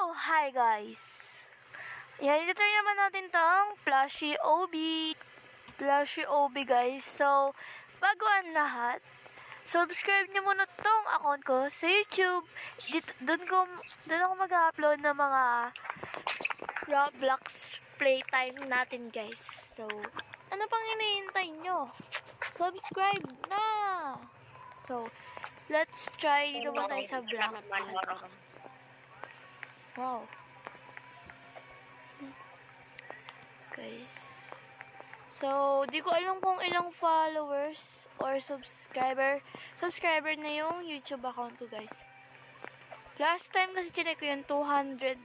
Hi guys! Yan, ito naman natin tong Plushie OB. Plushie OB guys. So, bago ang lahat, subscribe nyo muna tong account ko sa YouTube. Doon ako mag-upload ng mga Roblox playtime natin guys. So, ano pang hinihintay nyo? Subscribe na! So, let's try dito muna tayo sa vlog. Wow. Guys. So, di ko alam kung ilang followers or subscriber na yung YouTube account ko, guys. Last time kasi chinek ko yung 200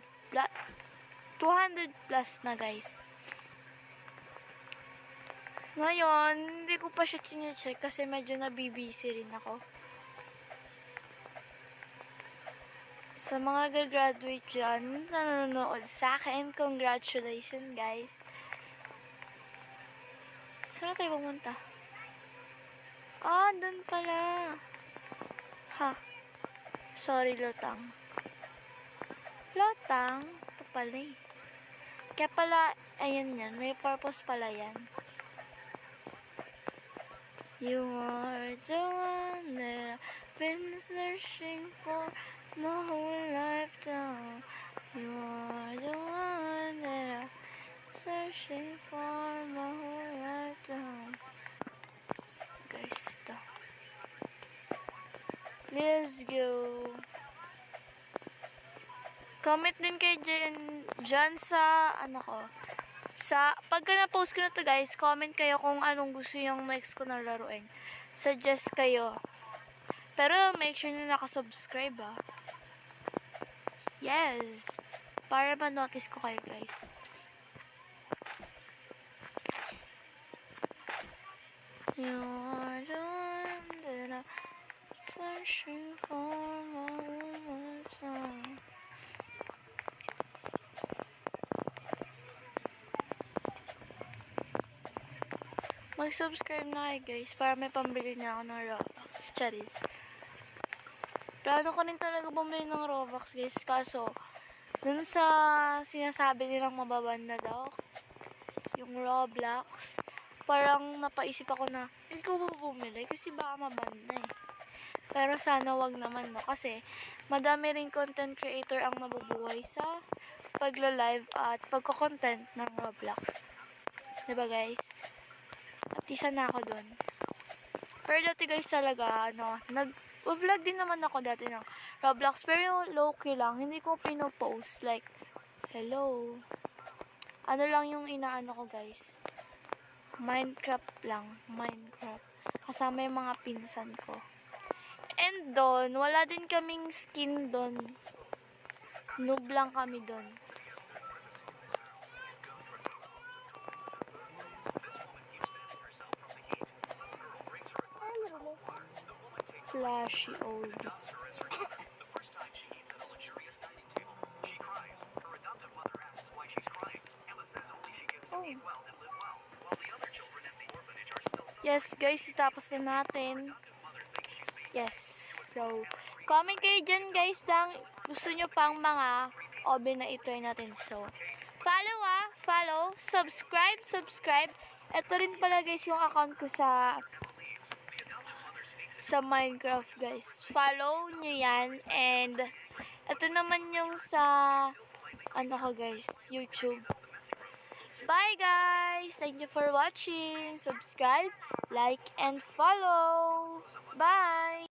plus na, guys. Ngayon, hindi ko pa siya chinecheck kasi medyo nabibisi rin ako. Sa mga gagraduate dyan, nanonood sa akin, congratulations guys. Saan tayo pumunta? Ah, dun pala. Ha. Sorry, Lotang. Lotang? Ito pala eh. Kaya pala, ayan yan. May purpose pala yan. You are the one that I've been searching for my whole lifetime. You are the one that I'm searching for my whole lifetime. Guys, ito. Let's go. Comment din kayo dyan sa, pagka na-post ko na to guys, comment kayo kung anong gusto yung next ko na laruin. Suggest kayo. Pero make sure na nakasubscribe ah. Yes. Para ma-notice ko kayo guys. You are the one that I'm searching for my time. Mag-subscribe na kayo guys para may pambili na ako ng Robux. Charis. Plano ko rin talaga bumili ng Robux guys. Kaso, dun sa sinasabi nilang mababan na daw, yung Roblox, parang napaisip ako na, hindi ko ba bumili? Kasi baka maban na eh. Pero sana wag naman no. Kasi, madami rin content creator ang nabubuhay sa pagla-live at pagko-content ng Roblox. Diba guys? At isa na ako dun. Pero dati guys talaga, nag-vlog din naman ako dati ng Roblox. Pero yung low-key lang, hindi ko pinopost. Like, hello. Ano lang yung inaano ko guys. Minecraft lang. Minecraft. Kasama yung mga pinsan ko. And doon, wala din kaming skin doon. Noob lang kami doon. Flashy old. Yes, guys, itapos na natin. Yes. So, comment kayo dyan, guys, lang gusto nyo pang mga obe na itry natin. So, follow, subscribe. Ito rin pala, guys, yung account ko sa Minecraft, guys. Follow nyo yan. And, ito naman yung sa, guys, YouTube. Bye guys! Thank you for watching. Subscribe, like, and follow. Bye!